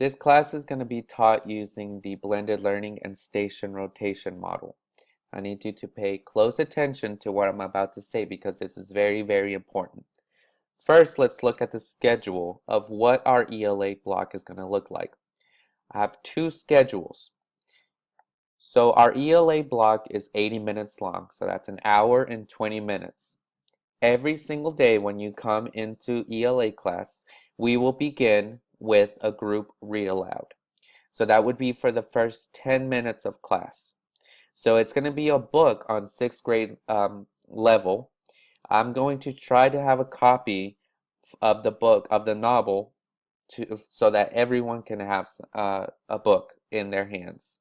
This class is going to be taught using the blended learning and station rotation model. I need you to pay close attention to what I'm about to say because this is very, very important. First, let's look at the schedule of what our ELA block is going to look like. I have two schedules. So our ELA block is 80 minutes long, so that's an hour and 20 minutes. Every single day when you come into ELA class, we will begin with a group read aloud. So that would be for the first 10 minutes of class. So it's going to be a book on sixth grade level. I'm going to try to have a copy of the book, of the novel, so that everyone can have a book in their hands.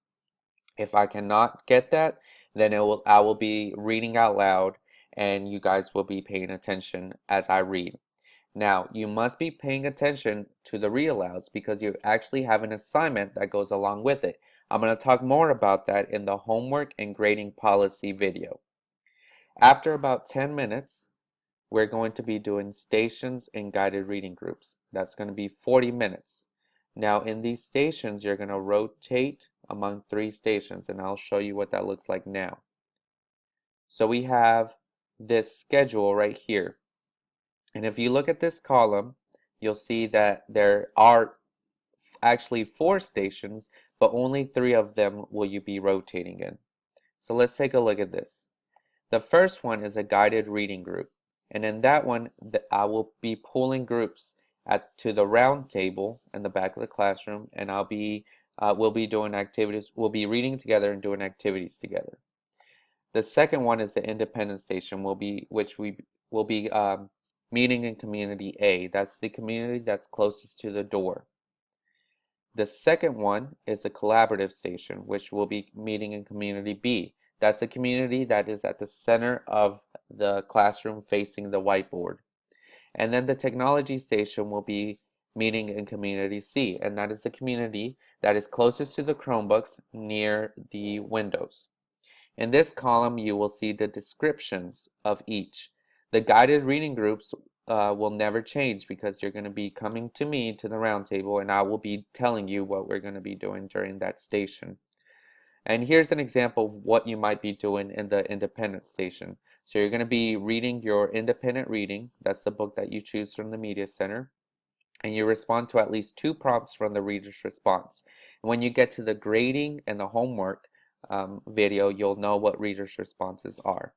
If I cannot get that, then I will be reading out loud and you guys will be paying attention as I read. Now, you must be paying attention to the read alouds because you actually have an assignment that goes along with it. I'm going to talk more about that in the homework and grading policy video. After about 10 minutes, we're going to be doing stations and guided reading groups. That's going to be 40 minutes. Now, in these stations, you're going to rotate among 3 stations, and I'll show you what that looks like now. So we have this schedule right here. And if you look at this column, you'll see that there are actually 4 stations, but only 3 of them will you be rotating in. So let's take a look at this. The first one is a guided reading group. And in that one, I will be pulling groups to the round table in the back of the classroom, and we'll be doing activities. We'll be reading together and doing activities together. The second one is the independent station, which we will be meeting in community A. That's the community that's closest to the door. The second one is the collaborative station, which will be meeting in community B. That's the community that is at the center of the classroom facing the whiteboard. And then the technology station will be meeting in community C, and that is the community that is closest to the Chromebooks near the windows. In this column, you will see the descriptions of each. The guided reading groups will never change because you're going to be coming to me to the round table and I will be telling you what we're going to be doing during that station. And here's an example of what you might be doing in the independent station. So you're going to be reading your independent reading. That's the book that you choose from the Media Center. And you respond to at least 2 prompts from the reader's response. And when you get to the grading and the homework video, you'll know what reader's responses are.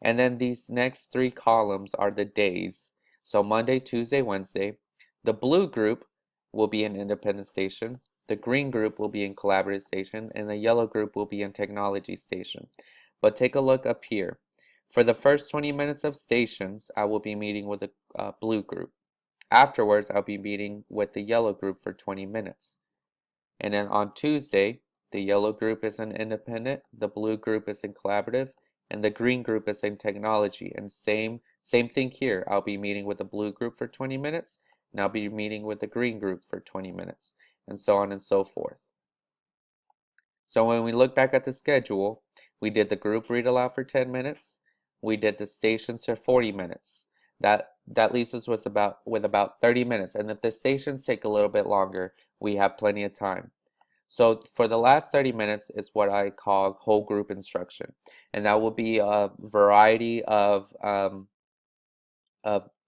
And then these next 3 columns are the days. So Monday, Tuesday, Wednesday. The blue group will be an independent station. The green group will be in collaborative station, and the yellow group will be in technology station. But take a look up here. For the first 20 minutes of stations, I will be meeting with the blue group. Afterwards, I'll be meeting with the yellow group for 20 minutes. And then on Tuesday, the yellow group is in independent, the blue group is in collaborative, and the green group is in technology. And same thing here. I'll be meeting with the blue group for 20 minutes, and I'll be meeting with the green group for 20 minutes. And so on and so forth. So when we look back at the schedule, we did the group read aloud for 10 minutes. We did the stations for 40 minutes. That leaves us with about 30 minutes. And if the stations take a little bit longer, we have plenty of time. So for the last 30 minutes is what I call whole group instruction. And that will be a variety of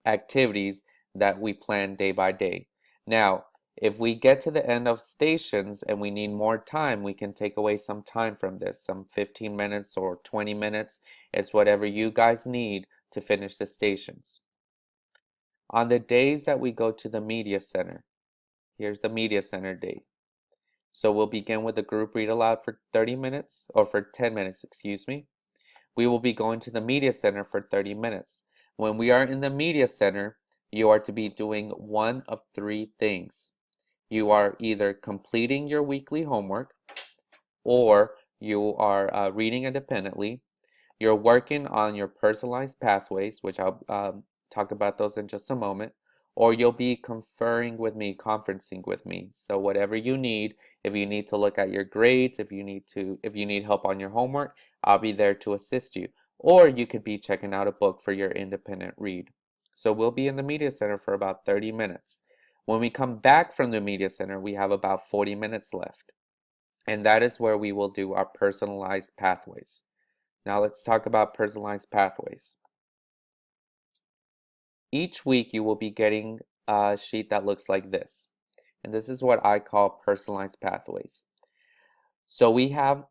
activities that we plan day by day. Now, if we get to the end of stations and we need more time, we can take away some time from this, some 15 minutes or 20 minutes. It's whatever you guys need to finish the stations. On the days that we go to the Media Center, here's the Media Center day. So we'll begin with the group read aloud for 30 minutes, or for 10 minutes, excuse me. We will be going to the Media Center for 30 minutes. When we are in the Media Center, you are to be doing one of 3 things. You are either completing your weekly homework, or you are reading independently. You're working on your personalized pathways, which I'll talk about those in just a moment, or you'll be conferring with me, conferencing with me. So whatever you need, if you need to look at your grades, if you need help on your homework, I'll be there to assist you. Or you could be checking out a book for your independent read. So we'll be in the Media Center for about 30 minutes. When we come back from the Media Center, we have about 40 minutes left. And that is where we will do our personalized pathways. Now let's talk about personalized pathways. Each week you will be getting a sheet that looks like this. And this is what I call personalized pathways. So we have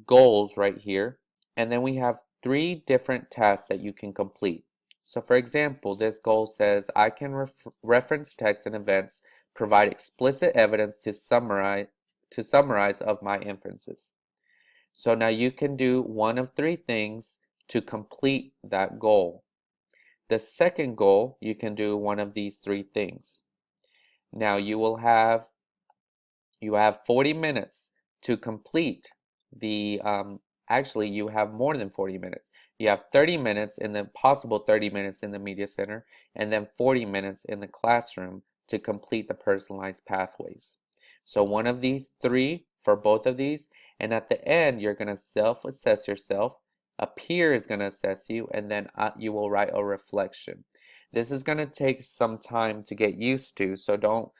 goals right here, and then we have 3 different tasks that you can complete. So for example, this goal says, I can reference text and events, provide explicit evidence to summarize of my inferences. So now you can do one of 3 things to complete that goal. The second goal, you can do one of these 3 things. Now you have 40 minutes to complete the actually you have more than 40 minutes. You have 30 minutes in the possible 30 minutes in the Media Center, and then 40 minutes in the classroom to complete the personalized pathways. So one of these 3 for both of these, and at the end you're going to self-assess yourself. A peer is going to assess you, and then you will write a reflection. This is going to take some time to get used to, so don't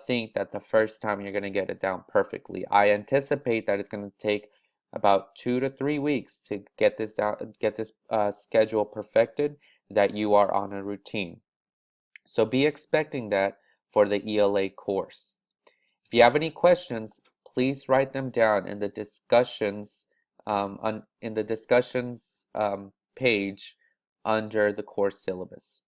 think that the first time you're going to get it down perfectly. I anticipate that it's going to take about 2 to 3 weeks to get this schedule perfected, that you are on a routine. So be expecting that for the ELA course. If you have any questions, please write them down in the discussions page under the course syllabus.